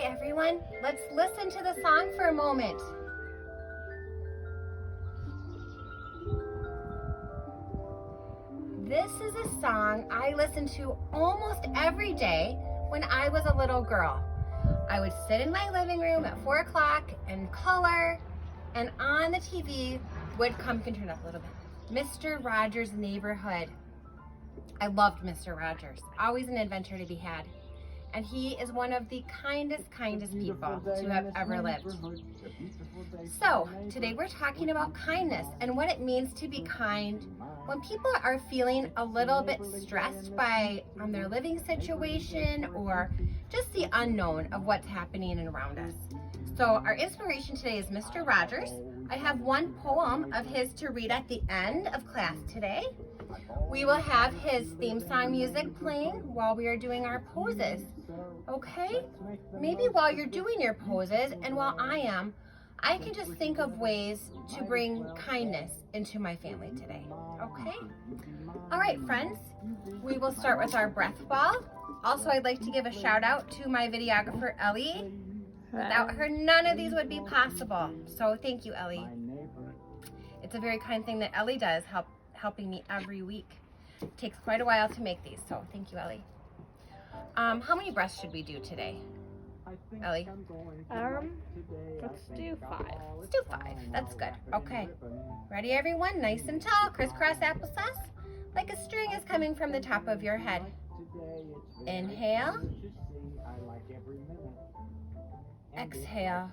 everyone, let's listen to the song for a moment. This is a song I listened to almost every day when I was a little girl. I would sit in my living room at 4 o'clock and color, and on the TV would come, can turn up a little bit, Mr. Rogers' Neighborhood. I loved Mr. Rogers, always an adventure to be had. And he is one of the kindest people to have ever lived. So today we're talking about kindness and what it means to be kind when people are feeling a little bit stressed by their living situation or just the unknown of what's happening around us. So our inspiration today is Mr. Rogers. I have one poem of his to read at the end of class today. We will have his theme song music playing while we are doing our poses. Okay? Maybe while you're doing your poses and while I can just think of ways to bring kindness into my family today. Okay? All right, friends, we will start with our breath ball. Also, I'd like to give a shout out to my videographer, Ellie. Without her, none of these would be possible. So thank you, Ellie. It's a very kind thing that Ellie does, helping me every week. It takes quite a while to make these, so thank you, Ellie. How many breaths should we do today, Ellie? Let's do 5. Let's do 5. That's good. Okay. Ready, everyone? Nice and tall. Crisscross applesauce. Like a string is coming from the top of your head. Inhale. Exhale.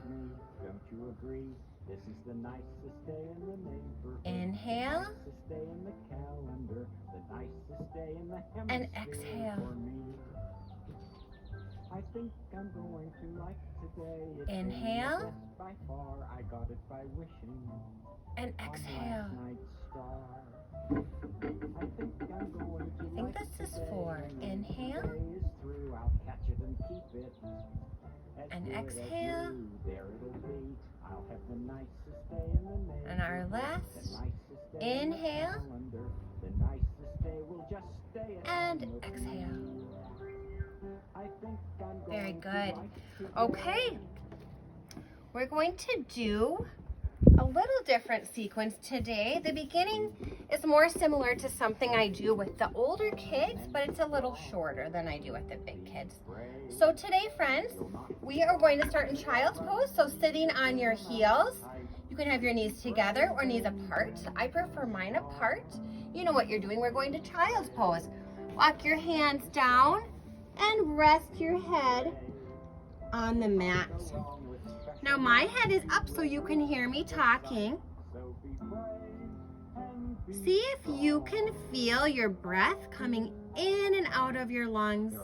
Inhale. And exhale. I think I'm going to like today. Inhale. By far, I got it by wishing. And exhale. I think this is 4. Inhale. I'll catch it and keep it. And exhale. There it'll be. I'll have the nicest day in the neighborhood. And our last. Inhale. The nicest day will just stay and exhale. Very good. Okay. We're going to do a little different sequence today. The beginning is more similar to something I do with the older kids, but it's a little shorter than I do with the big kids. So today, friends, we are going to start in child's pose. So sitting on your heels, you can have your knees together or knees apart. I prefer mine apart. You know what you're doing. We're going to child's pose. Walk your hands down and rest your head on the mat. Now my head is up so you can hear me talking. See if you can feel your breath coming in and out of your lungs,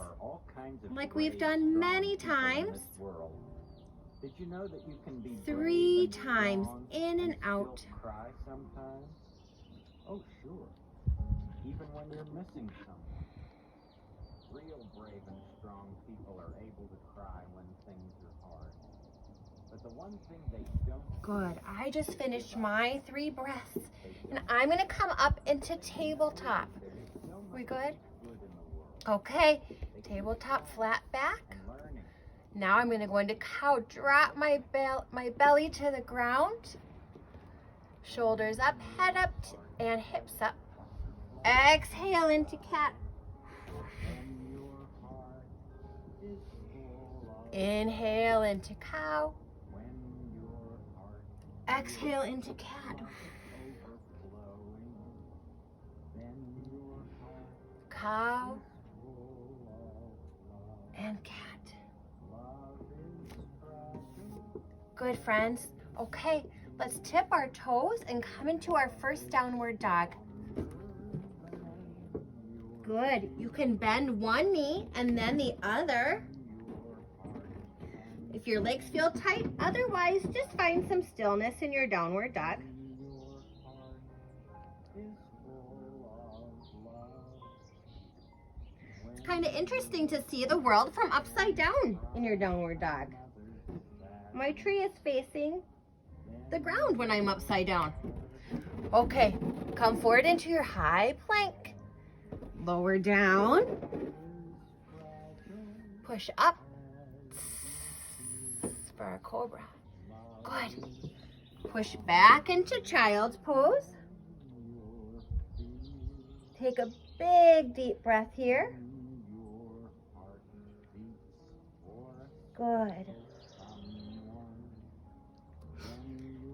like we've done many times. 3 times in and out. Oh, sure. Even when you're missing someone. Real brave and strong people are able to cry when things are hard. But the one thing they don't... Good. I just finished my 3 breaths. And I'm going to come up into tabletop. We good? Okay. Tabletop, flat back. Now I'm going to go into cow. Drop my belly to the ground. Shoulders up, head up, and hips up. Exhale into cat. Inhale into cow. Exhale into cat. Cow and cat. Good, friends. Okay, let's tip our toes and come into our first downward dog. Good. You can bend one knee and then the other. If your legs feel tight, otherwise just find some stillness in your downward dog. It's kind of interesting to see the world from upside down in your downward dog. My tree is facing the ground when I'm upside down. Okay, come forward into your high plank. Lower down. Push up. for our cobra. Good. Push back into child's pose. Take a big deep breath here. Good.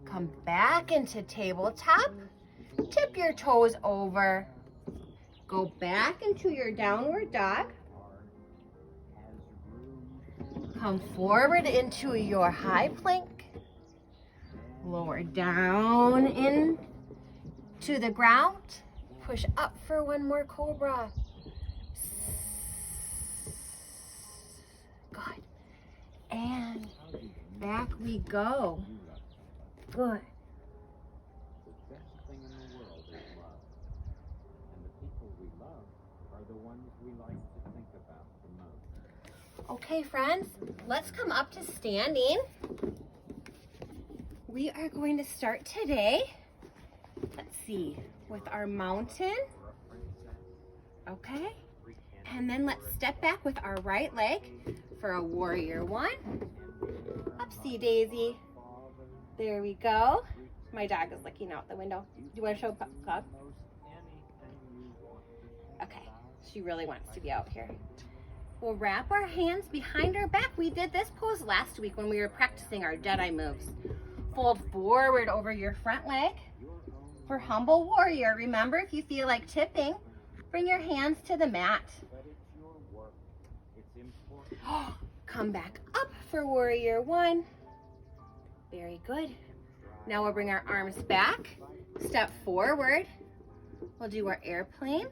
Come back into tabletop. Tip your toes over. Go back into your downward dog. Come forward into your high plank. Lower down in to the ground. Push up for one more cobra. Good. And back we go. Good. The best thing in the world is love. And the people we love are the ones we like to think about the most. Okay, friends, let's come up to standing. We are going to start today, let's see, with our mountain. Okay. And then let's step back with our right leg for a warrior one. Upsy daisy. There we go. My dog is looking out the window. Do you want to show Pug? Okay, she really wants to be out here. We'll wrap our hands behind our back. We did this pose last week when we were practicing our Jedi moves. Fold forward over your front leg for humble warrior. Remember, if you feel like tipping, bring your hands to the mat. Come back up for warrior one. Very good. Now we'll bring our arms back, step forward. We'll do our airplane.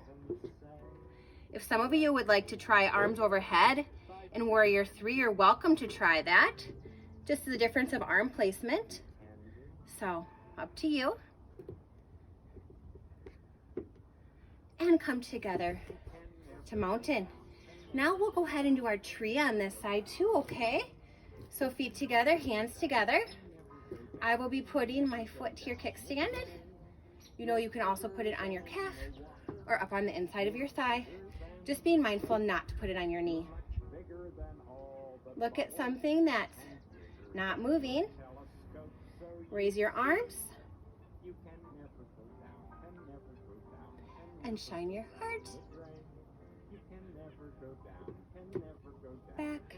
If some of you would like to try arms overhead in warrior three, you're welcome to try that. Just the difference of arm placement. So up to you. And come together to mountain. Now we'll go ahead and do our tree on this side too, okay? So feet together, hands together. I will be putting my foot to your kickstand. You know, you can also put it on your calf or up on the inside of your thigh. Just being mindful not to put it on your knee. Look at something that's not moving. Raise your arms. And shine your heart. Back.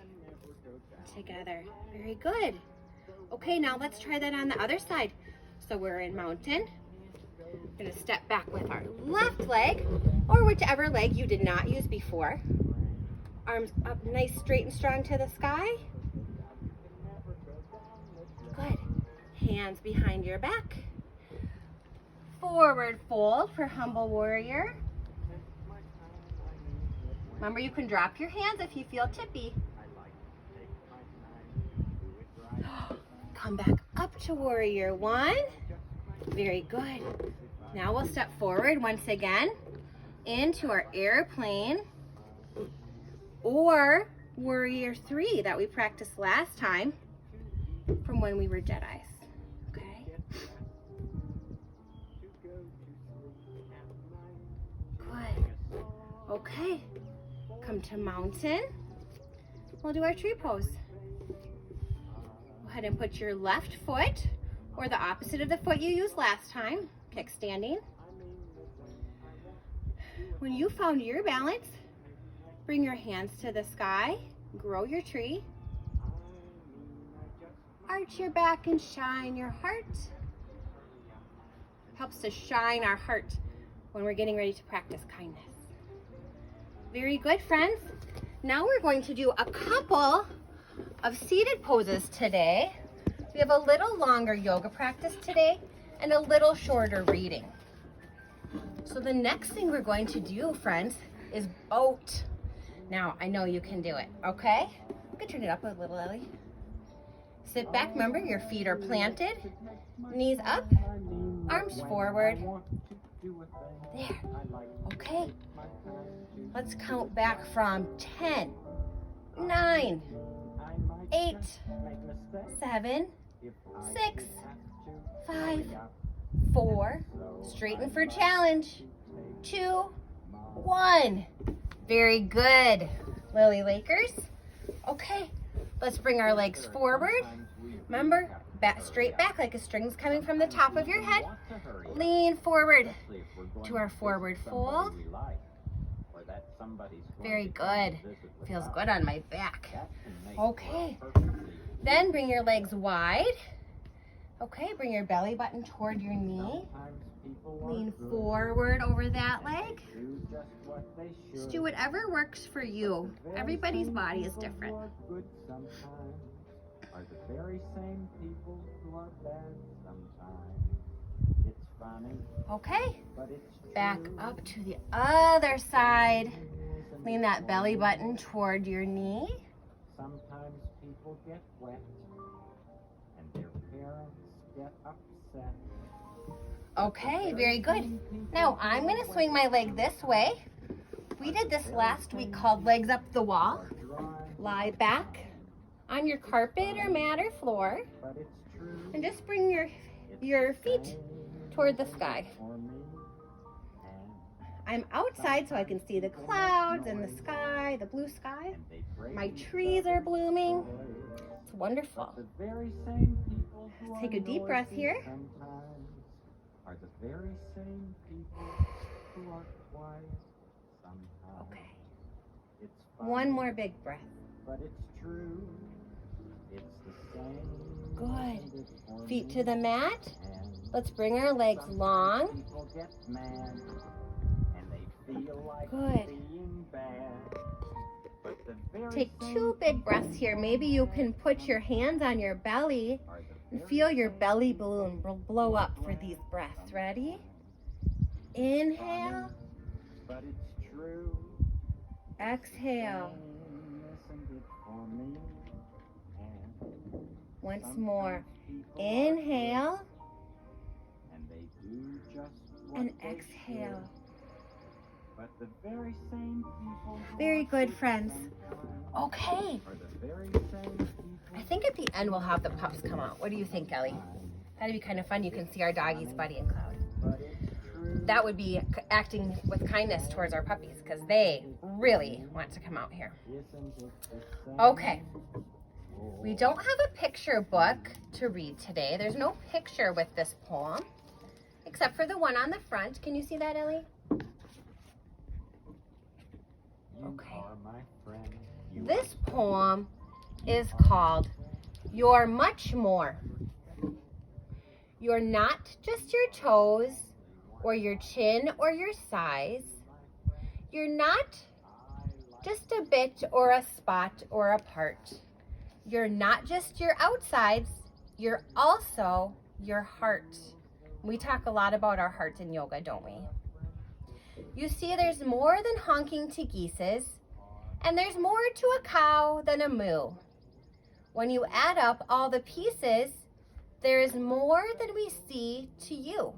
Together. Very good. Okay, now let's try that on the other side. So we're in mountain. We're going to step back with our left leg, or whichever leg you did not use before. Arms up nice, straight and strong to the sky. Good. Hands behind your back. Forward fold for humble warrior. Remember, you can drop your hands if you feel tippy. Come back up to warrior one. Very good. Now we'll step forward once again into our airplane or warrior three that we practiced last time from when we were Jedis. Okay. Good. Okay. Come to mountain. We'll do our tree pose. Go ahead and put your left foot or the opposite of the foot you used last time, kickstanding. When you found your balance, bring your hands to the sky, grow your tree, arch your back and shine your heart. Helps to shine our heart when we're getting ready to practice kindness. Very good, friends. Now we're going to do a couple of seated poses today. We have a little longer yoga practice today and a little shorter reading. So the next thing we're going to do, friends, is boat. Now, I know you can do it, okay? You can turn it up a little, Ellie. Sit back, remember your feet are planted, knees up, arms forward. There, okay. Let's count back from 10, 9, 8, 7, 6, 5, 4, straighten for challenge, 2, 1. Very good, Lily Lakers. Okay, Let's bring our legs forward. Remember, back, straight back like a string's coming from the top of your head. Lean forward to our forward fold. Very good. Feels good on my back. Okay. Then bring your legs wide. Okay, bring your belly button toward your knee. Lean forward over that leg. Just do whatever works for you. Everybody's body is different. Are the very same people who are bad sometimes. It's funny. Okay. But it's Back up to the other side. Lean that belly button toward your knee. Sometimes people get wet and their parents get upset. Okay, very good. Now I'm going to swing my leg this way. We did this last week called legs up the wall. Lie back on your carpet or mat or floor and just bring your feet toward the sky. I'm outside so I can see the clouds and the sky, the blue sky. My trees are blooming. It's wonderful. Let's take a deep breath here. Are the very same people who are quiet sometimes. Okay. It's One more big breath. but it's true. It's the same. Good. Feet to the mat. Let's bring our legs long. People get mad and they feel like Good. being bad. But the very Take same 2 big breaths here. Maybe you can put your hands on your belly are the and very feel your belly balloon blow up for these breaths. Ready? Inhale. but it's true. Exhale. Isn't it for me? And Once more. people Inhale and they do just what and they exhale. should. But the very same people who Very are good, sick friends. sometimes Okay. are the very same people. I think at the end we'll have the pups come out. What do you think, Ellie? That'd be kind of fun. You can see our doggies, Buddy and Cloud. But it's true. That would be acting with kindness towards our puppies because they really want to come out here. Isn't it the same? Okay. We don't have a picture book to read today. There's no picture with this poem except for the one on the front. Can you see that, Ellie? You Okay. are my friend. You This poem is called You're Much More. You're not just your toes or your chin or your size. You're not just a bit or a spot or a part. You're not just your outsides, you're also your heart. We talk a lot about our hearts in yoga, don't we? You see, there's more than honking to geeses, and there's more to a cow than a moo. When you add up all the pieces, there is more than we see to you.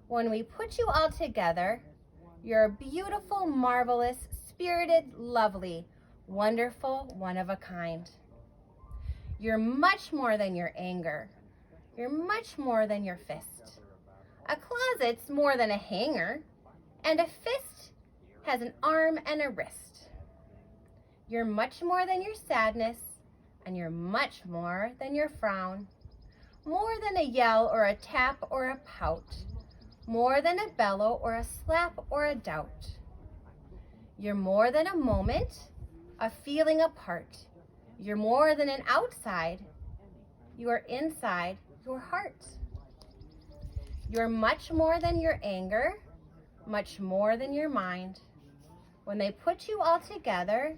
When we put you all together, you're a beautiful, marvelous, spirited, lovely, wonderful, one of a kind. You're much more than your anger. You're much more than your fist. A closet's more than a hanger, and a fist has an arm and a wrist. You're much more than your sadness, and you're much more than your frown. More than a yell or a tap or a pout. More than a bellow or a slap or a doubt. You're more than a moment, a feeling apart. You're more than an outside. You are inside your heart. You're much more than your anger, much more than your mind. When they put you all together,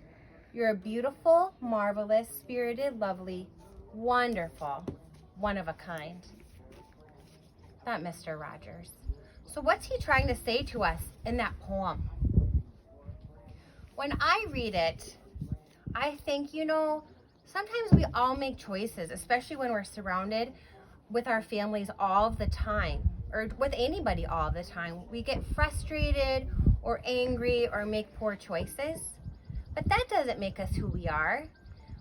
you're a beautiful, marvelous, spirited, lovely, wonderful, one of a kind. Not Mr. Rogers. So what's he trying to say to us in that poem? When I read it, I think, sometimes we all make choices, especially when we're surrounded with our families all the time, or with anybody all the time. We get frustrated or angry or make poor choices, but that doesn't make us who we are.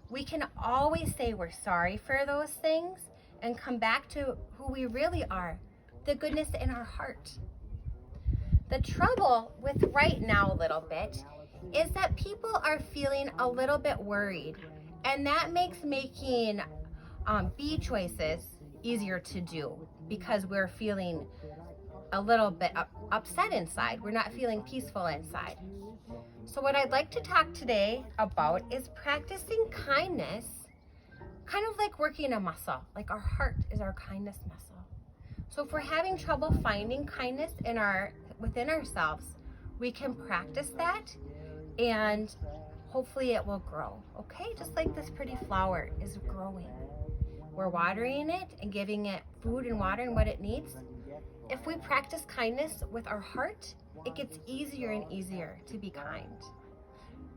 We can always say we're sorry for those things and come back to who we really are, the goodness in our heart. The trouble with right now a little bit is that people are feeling a little bit worried And that makes making B choices easier to do because we're feeling a little bit upset inside. We're not feeling peaceful inside. So what I'd like to talk today about is practicing kindness, kind of like working a muscle, like our heart is our kindness muscle. So if we're having trouble finding kindness within ourselves, we can practice that and hopefully it will grow, okay? Just like this pretty flower is growing. We're watering it and giving it food and water and what it needs. If we practice kindness with our heart, it gets easier and easier to be kind.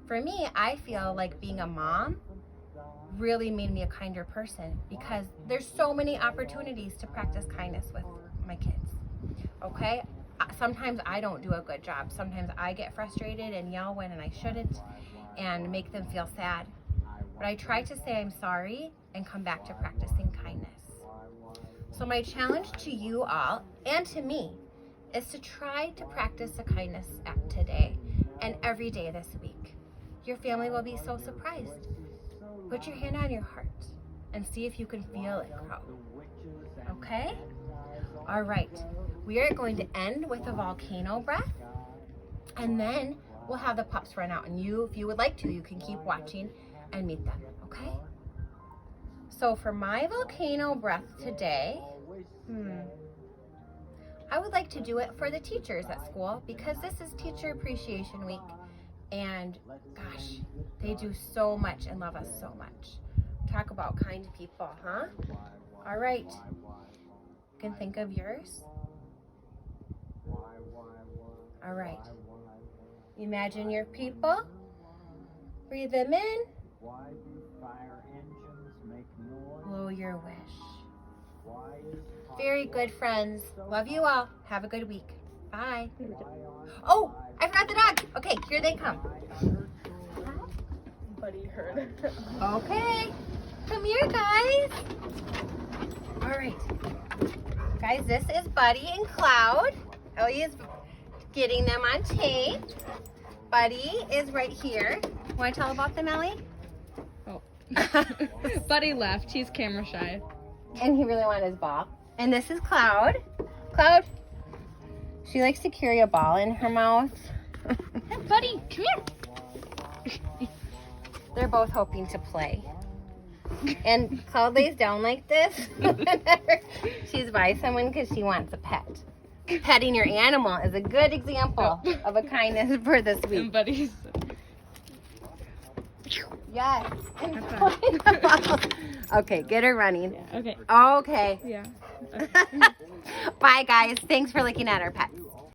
For me, I feel like being a mom really made me a kinder person because there's so many opportunities to practice kindness with my kids, okay? Sometimes I don't do a good job. Sometimes I get frustrated and yell when I shouldn't and make them feel sad. But I try to say I'm sorry and come back to practicing kindness. So my challenge to you all and to me is to try to practice a kindness act today and every day this week. Your family will be so surprised. Put your hand on your heart and see if you can feel it grow. Okay? All right. We are going to end with a volcano breath, and then we'll have the pups run out, and if you would like to, you can keep watching and meet them, okay? So for my volcano breath today, I would like to do it for the teachers at school because this is Teacher Appreciation Week, and gosh, they do so much and love us so much. Talk about kind people, huh? All right. You can think of yours. All right. Imagine your people. Breathe them in. Why do fire engines make noise? Blow your wish. Very good, friends. Love you all. Have a good week. Bye. Oh, I forgot the dog. Okay, here they come. Buddy heard. Okay. Come here, guys. All right. Guys, this is Buddy and Cloud. Ellie is getting them on tape. Buddy is right here. Want to tell about them, Ellie? Oh. Buddy left. He's camera shy. And he really wanted his ball. And this is Cloud. Cloud, she likes to carry a ball in her mouth. Hey, Buddy, come here. They're both hoping to play. And Cloud lays down like this whenever she's by someone because she wants a pet. Petting your animal is a good example of a kindness for this And week. Buddy's. Yes. That's Okay, get her running. Yeah, okay. Okay. Yeah. Bye, guys. Thanks for looking at our pets.